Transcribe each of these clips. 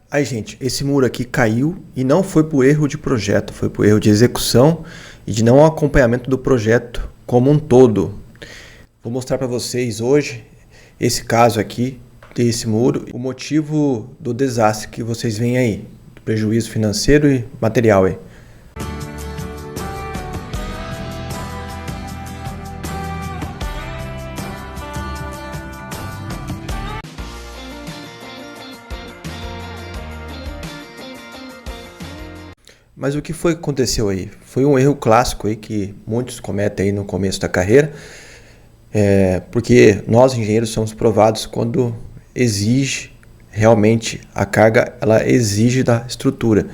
Aí, gente, esse muro aqui caiu e não foi por erro de projeto, foi por erro de execução e de não acompanhamento do projeto como um todo. Vou mostrar para vocês hoje esse caso aqui desse muro, o motivo do desastre que vocês veem aí, do prejuízo financeiro e material aí. Mas o que foi que aconteceu aí? Foi um erro clássico aí que muitos cometem aí no começo da carreira, porque nós engenheiros somos provados quando exige realmente a carga, ela exige da estrutura.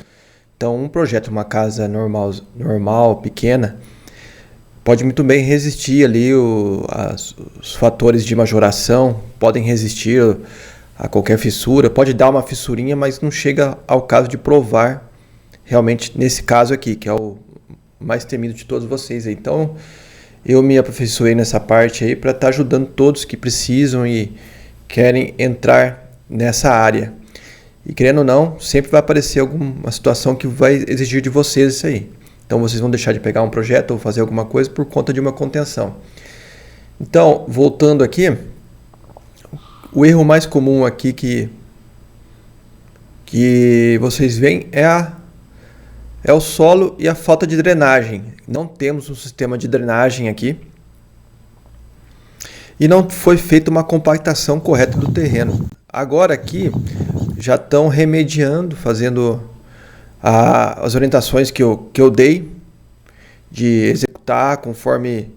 Então, um projeto, uma casa normal, pequena, pode muito bem resistir ali os fatores de majoração, podem resistir a qualquer fissura, pode dar uma fissurinha, mas não chega ao caso de provar realmente nesse caso aqui, que é o mais temido de todos vocês. Então, eu me aperfeiçoei nessa parte aí para estar ajudando todos que precisam e querem entrar nessa área. E querendo ou não, sempre vai aparecer alguma situação que vai exigir de vocês isso aí. Então, vocês vão deixar de pegar um projeto ou fazer alguma coisa por conta de uma contenção. Então, voltando aqui, o erro mais comum aqui que vocês veem é o solo e a falta de drenagem. Não temos um sistema de drenagem aqui. E não foi feita uma compactação correta do terreno. Agora aqui já estão remediando, fazendo as orientações que eu dei de executar conforme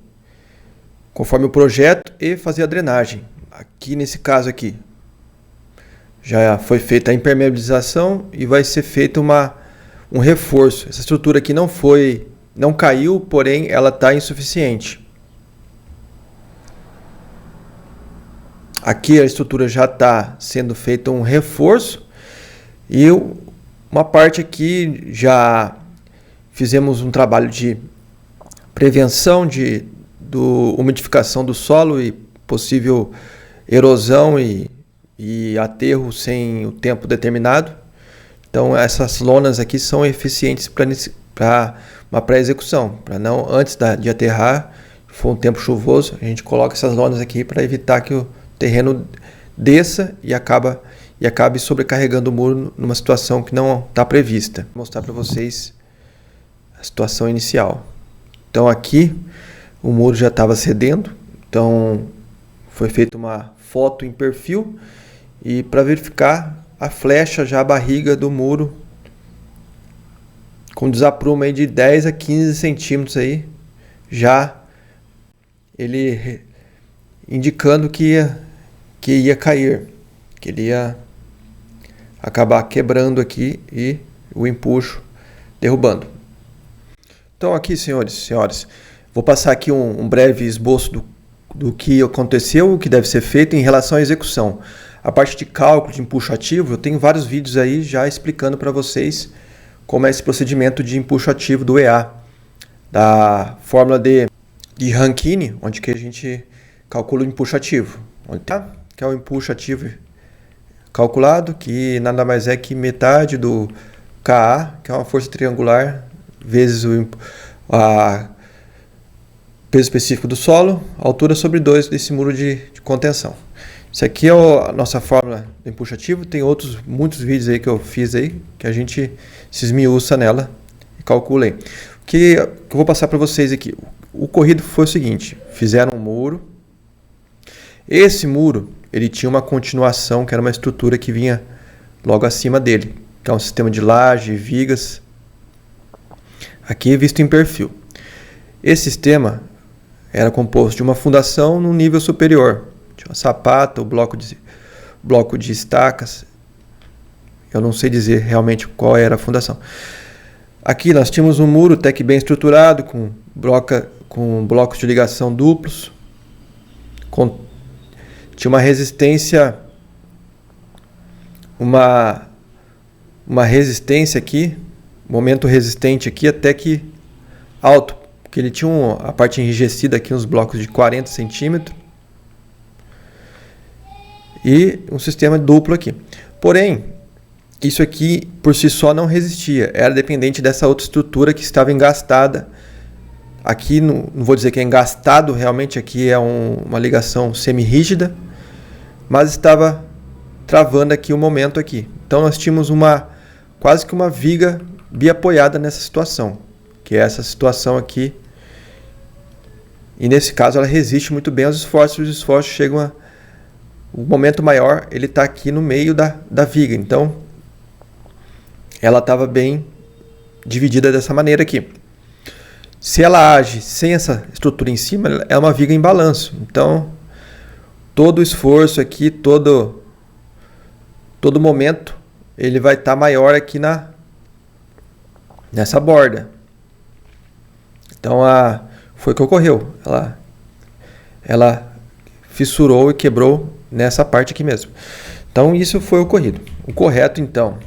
o projeto e fazer a drenagem. Aqui nesse caso aqui já foi feita a impermeabilização e vai ser feito um reforço. Essa estrutura aqui não caiu, porém ela está insuficiente. Aqui a estrutura já está sendo feito um reforço e uma parte aqui já fizemos um trabalho de prevenção do umidificação do solo e possível erosão e aterro sem o tempo determinado. Então essas lonas aqui são eficientes para uma pré-execução, para não antes de aterrar, se for um tempo chuvoso, a gente coloca essas lonas aqui para evitar que o terreno desça e acabe sobrecarregando o muro numa situação que não está prevista. Vou mostrar para vocês a situação inicial. Então aqui o muro já estava cedendo, então foi feita uma foto em perfil e para verificar a flecha, já a barriga do muro com desaprumo aí de 10 a 15 centímetros aí, já ele indicando que ia cair, que ele ia acabar quebrando aqui e o empuxo derrubando. Então aqui, senhores e senhoras, vou passar aqui um breve esboço do que aconteceu, o que deve ser feito em relação à execução. A parte de cálculo de empuxo ativo, eu tenho vários vídeos aí já explicando para vocês como é esse procedimento de empuxo ativo do EA, da fórmula de Rankine, onde que a gente calcula o empuxo ativo. Que é o empuxo ativo calculado, que nada mais é que metade do Ka, que é uma força triangular, vezes o peso específico do solo, altura sobre 2 desse muro de contenção. Isso aqui é a nossa fórmula do empuxo ativo. Tem muitos vídeos aí que eu fiz aí, que a gente se esmiuça nela e calcula aí. O que eu vou passar para vocês aqui. O ocorrido foi o seguinte: fizeram um muro. Esse muro, ele tinha uma continuação, que era uma estrutura que vinha logo acima dele, que é um sistema de laje, vigas. Aqui é visto em perfil. Esse sistema era composto de uma fundação no nível superior. Tinha uma sapata, o bloco de estacas. Eu não sei dizer realmente qual era a fundação. Aqui nós tínhamos um muro até que bem estruturado, com blocos de ligação duplos. Tinha uma resistência, uma resistência aqui, momento resistente aqui até que alto, porque ele tinha a parte enrijecida aqui, uns blocos de 40 centímetros. E um sistema duplo aqui. Porém, isso aqui por si só não resistia, era dependente dessa outra estrutura que estava engastada. Aqui não vou dizer que é engastado, realmente aqui é uma ligação semi-rígida, mas estava travando aqui o momento aqui. Então nós tínhamos quase que uma viga biapoiada nessa situação, que é essa situação aqui. E nesse caso ela resiste muito bem aos esforços, os esforços chegam o momento maior, ele está aqui no meio da viga. Então ela estava bem dividida dessa maneira aqui. Se ela age sem essa estrutura em cima, é uma viga em balanço. Então, todo o esforço aqui, todo momento, ele vai estar maior aqui nessa borda. Então, foi o que ocorreu. Ela fissurou e quebrou nessa parte aqui mesmo. Então, isso foi ocorrido. O correto, então,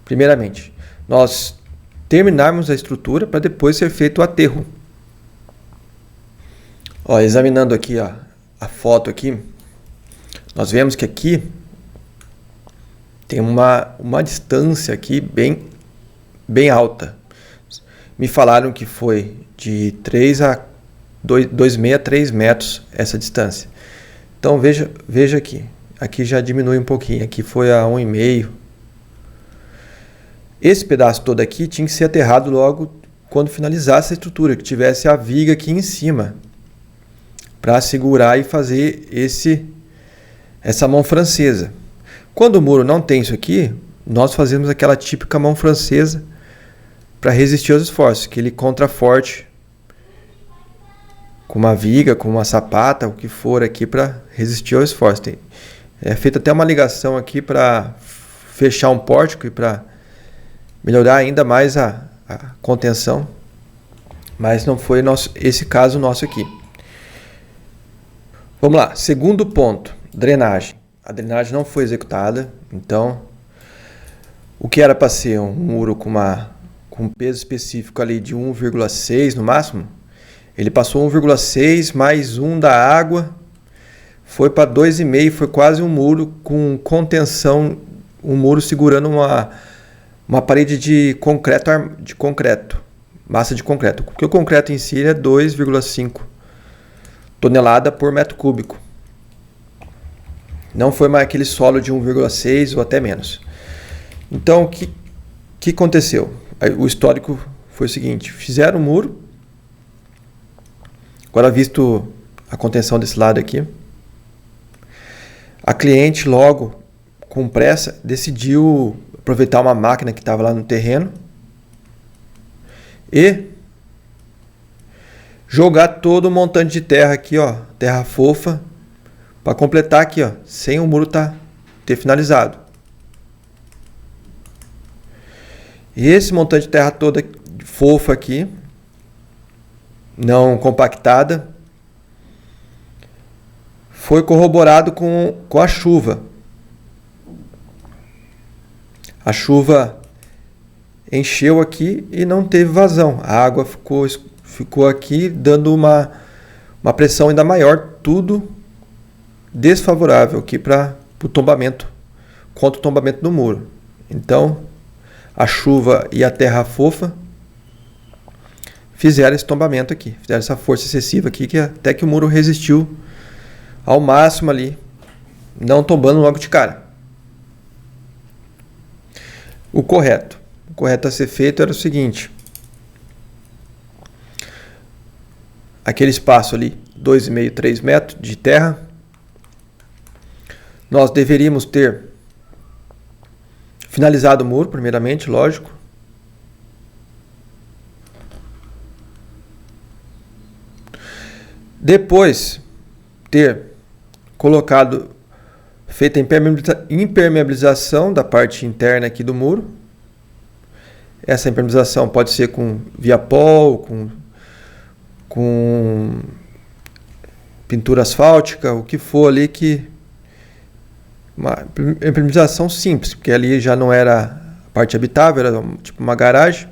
primeiramente, nós terminarmos a estrutura para depois ser feito o aterro. Examinando aqui a foto aqui, nós vemos que aqui tem uma distância aqui bem alta. Me falaram que foi de 2,6 a 3 metros essa distância. Então veja aqui. Aqui já diminui um pouquinho. Aqui foi a 1,5. Esse pedaço todo aqui tinha que ser aterrado logo quando finalizasse a estrutura, que tivesse a viga aqui em cima, para segurar e fazer essa mão francesa. Quando o muro não tem isso aqui, nós fazemos aquela típica mão francesa para resistir aos esforços, aquele contraforte com uma viga, com uma sapata, o que for aqui para resistir ao esforço. É feita até uma ligação aqui para fechar um pórtico e para melhorar ainda mais a contenção, mas não foi esse caso nosso aqui. Vamos lá, segundo ponto, drenagem. A drenagem não foi executada, então o que era para ser um muro com um peso específico ali de 1,6 no máximo, ele passou 1,6 mais 1 da água, foi para 2,5, foi quase um muro com contenção, um muro segurando uma parede de concreto, massa de concreto, porque o concreto em si é 2,5 tonelada por metro cúbico. Não foi mais aquele solo de 1,6 ou até menos. Então, o que aconteceu? O histórico foi o seguinte: fizeram o muro, agora visto a contenção desse lado aqui, a cliente logo, com pressa, decidiu aproveitar uma máquina que estava lá no terreno e jogar todo o montante de terra aqui, terra fofa, para completar aqui, sem o muro ter finalizado. E esse montante de terra toda fofa aqui, não compactada, foi corroborado com a chuva. A chuva encheu aqui e não teve vazão. A água ficou aqui dando uma pressão ainda maior, tudo desfavorável aqui para o tombamento, contra o tombamento do muro. Então, a chuva e a terra fofa fizeram esse tombamento aqui, fizeram essa força excessiva aqui, até que o muro resistiu ao máximo ali, não tombando logo de cara. O correto a ser feito era o seguinte: aquele espaço ali, 2,5, 3 metros de terra, nós deveríamos ter finalizado o muro, primeiramente, lógico. Depois, ter feita a impermeabilização da parte interna aqui do muro. Essa impermeabilização pode ser com Viapol, com pintura asfáltica, o que for ali, uma impermeabilização simples, porque ali já não era a parte habitável, era tipo uma garagem.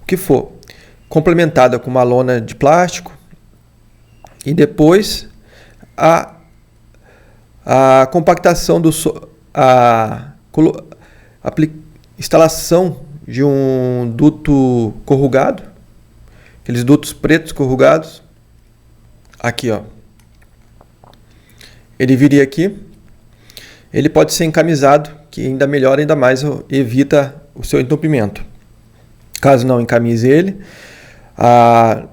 O que for, complementada com uma lona de plástico, e depois a compactação instalação de um duto corrugado, aqueles dutos pretos corrugados. Aqui, ó. Ele viria aqui. Ele pode ser encamisado, que ainda melhora, ainda mais evita o seu entupimento. Caso não encamise ele,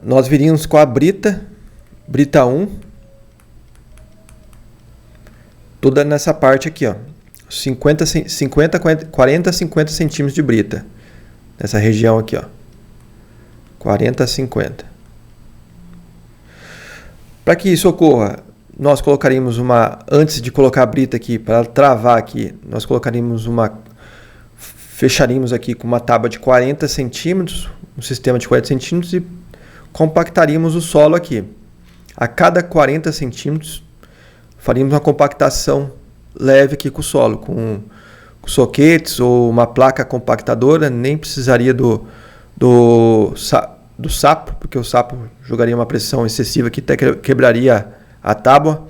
nós viríamos com a brita 1, toda nessa parte aqui, ó. 40 a 50 centímetros de brita. Nessa região aqui, ó. 40 a 50. Para que isso ocorra, nós colocaríamos antes de colocar a brita aqui, para travar aqui, nós fecharíamos aqui com uma tábua de 40 centímetros, um sistema de 40 centímetros, e compactaríamos o solo aqui. A cada 40 centímetros, faríamos uma compactação leve aqui com o solo, com soquetes ou uma placa compactadora. Nem precisaria do sapo, porque o sapo jogaria uma pressão excessiva que até quebraria a tábua.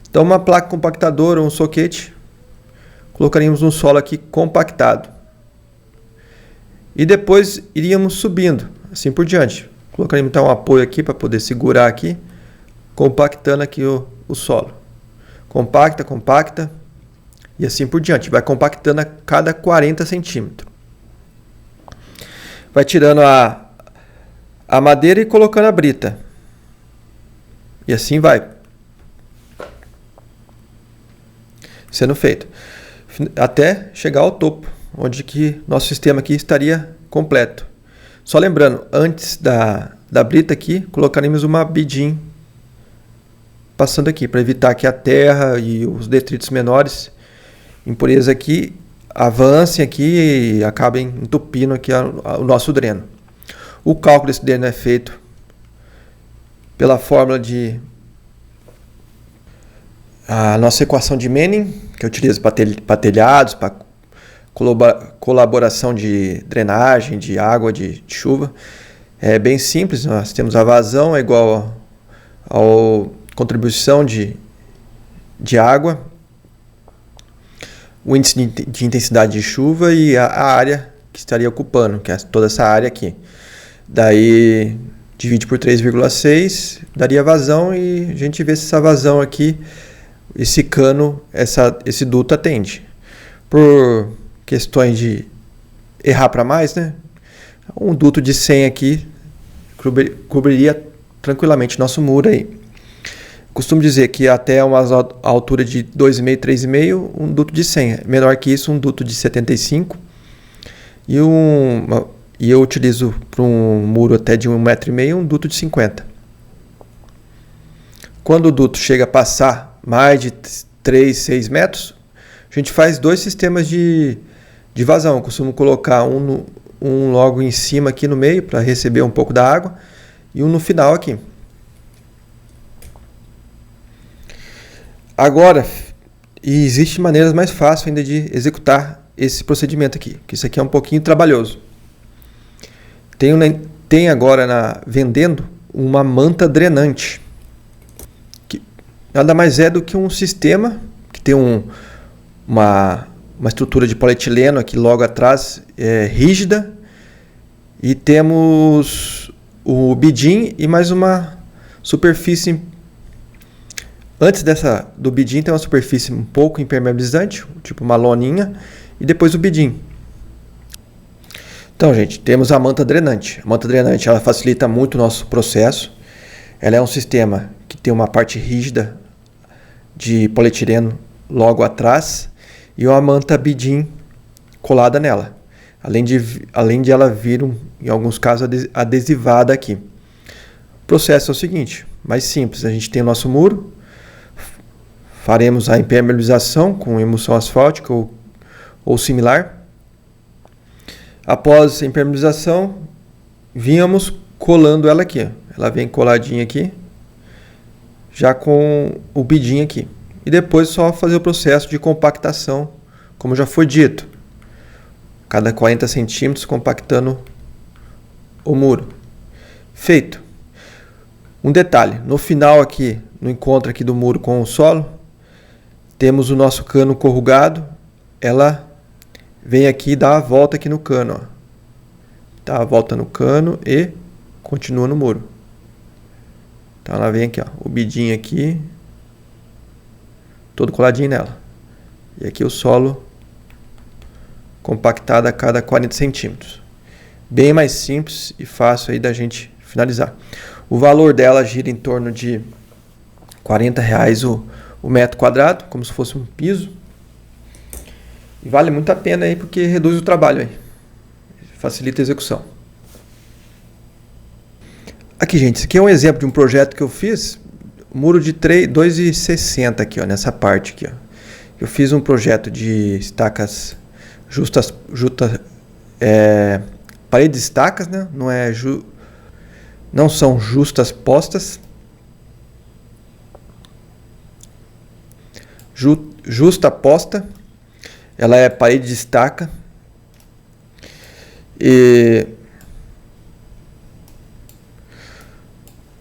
Então, uma placa compactadora ou um soquete, colocaríamos um solo aqui compactado. E depois iríamos subindo, assim por diante. Colocaríamos então um apoio aqui para poder segurar aqui, compactando aqui o solo. Compacta, e assim por diante. Vai compactando a cada 40 centímetros. Vai tirando a madeira e colocando a brita. E assim vai sendo feito. Até chegar ao topo, onde que nosso sistema aqui estaria completo. Só lembrando, antes da brita aqui, colocaremos uma bidim passando aqui, para evitar que a terra e os detritos menores, impurezas aqui, avancem aqui e acabem entupindo aqui o nosso dreno. O cálculo desse dreno é feito pela fórmula a nossa equação de Manning, que eu utilizo para telhados, para colaboração de drenagem, de água, de chuva. É bem simples, nós temos a vazão é igual ao contribuição de água, o índice de intensidade de chuva e a área que estaria ocupando, que é toda essa área aqui. Daí divide por 3,6, daria vazão, e a gente vê se essa vazão aqui, esse cano, esse duto atende. Por questões de errar para mais, né? Um duto de 100 aqui cobriria tranquilamente nosso muro aí. Costumo dizer que até uma altura de 2,5, 3,5, um duto de 100. Menor que isso, um duto de 75. E eu utilizo para um muro até de 1,5 m, um duto de 50. Quando o duto chega a passar mais de 3, 6 metros, a gente faz 2 sistemas de vazão. Eu costumo colocar um logo em cima aqui no meio, para receber um pouco da água, e um no final aqui. Agora, existem maneiras mais fáceis ainda de executar esse procedimento aqui, que isso aqui é um pouquinho trabalhoso. Tem agora vendendo uma manta drenante, que nada mais é do que um sistema que tem uma estrutura de polietileno aqui logo atrás, rígida, e temos o bidim e mais uma superfície. Antes do bidim tem uma superfície um pouco impermeabilizante, tipo uma loninha, e depois o bidim. Então, gente, temos a manta drenante. A manta drenante, ela facilita muito o nosso processo. Ela é um sistema que tem uma parte rígida de polietileno logo atrás e uma manta bidim colada nela. Além de ela vir, em alguns casos, adesivada aqui. O processo é o seguinte, mais simples. A gente tem o nosso muro, faremos a impermeabilização com emulsão asfáltica ou similar. Após a impermeabilização, vínhamos colando ela aqui. Ela vem coladinha aqui, já com o bidim aqui. E depois só fazer o processo de compactação, como já foi dito. Cada 40 centímetros compactando o muro. Feito. Um detalhe, no final aqui, no encontro aqui do muro com o solo, temos o nosso cano corrugado, ela vem aqui e dá a volta aqui no cano, ó. Dá a volta no cano e continua no muro. Então ela vem aqui, ó, o bidinho aqui, todo coladinho nela. E aqui o solo compactado a cada 40 centímetros. Bem mais simples e fácil aí da gente finalizar. O valor dela gira em torno de R$40 o metro quadrado, como se fosse um piso. E vale muito a pena aí porque reduz o trabalho aí. Facilita a execução. Aqui, gente, esse aqui é um exemplo de um projeto que eu fiz. Muro de 2,60 aqui, ó, nessa parte aqui, ó. Eu fiz um projeto de estacas justas, parede de estacas, né? Não são justas postas. Justa posta. Ela é parede de estaca. E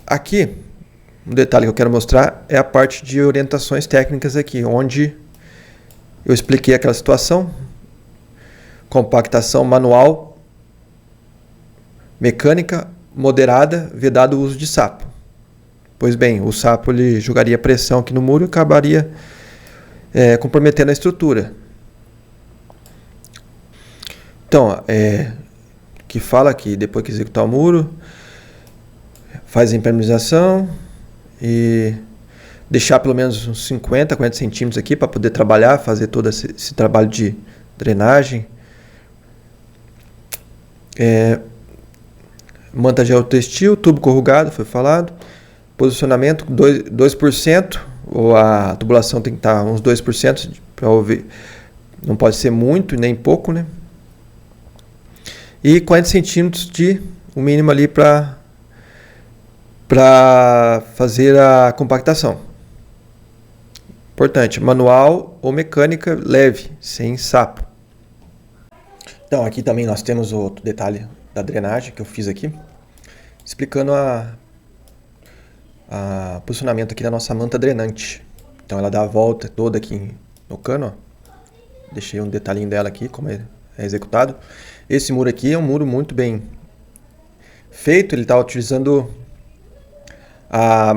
aqui, um detalhe que eu quero mostrar é a parte de orientações técnicas aqui, onde eu expliquei aquela situação. Compactação manual, mecânica, moderada, vedado o uso de sapo. Pois bem, o sapo ele jogaria pressão aqui no muro e acabaria comprometendo a estrutura. Então, que fala que depois que executar o muro, faz a impermeabilização e deixar pelo menos uns 50, 40 centímetros aqui para poder trabalhar, fazer todo esse trabalho de drenagem. Manta geotextil, tubo corrugado, foi falado. Posicionamento 2%, ou a tubulação tem que estar uns 2% para ouvir. Não pode ser muito nem pouco, né? E 40 centímetros o mínimo ali para fazer a compactação. Importante, manual ou mecânica leve, sem sapo. Então aqui também nós temos outro detalhe da drenagem que eu fiz aqui, explicando a posicionamento aqui da nossa manta drenante. Então ela dá a volta toda aqui no cano, ó. Deixei um detalhinho dela aqui, como é executado. Esse muro aqui é um muro muito bem feito, ele está utilizando a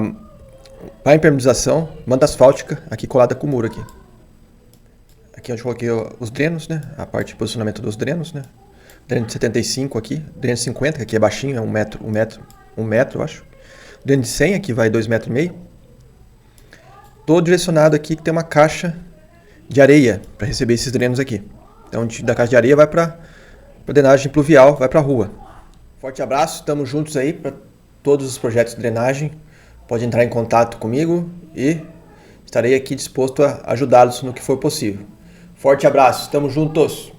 impermeabilização, manta asfáltica, aqui colada com o muro aqui. Aqui onde eu coloquei os drenos, né? A parte de posicionamento dos drenos, né? Dreno de 75 aqui, dreno de 50, que aqui é baixinho, é um metro, eu acho. Dreno de 100, aqui vai 2,5 metros. Todo direcionado aqui que tem uma caixa de areia para receber esses drenos aqui. Então da caixa de areia vai para drenagem pluvial, vai para a rua. Forte abraço, estamos juntos aí para todos os projetos de drenagem. Pode entrar em contato comigo e estarei aqui disposto a ajudá-los no que for possível. Forte abraço, estamos juntos!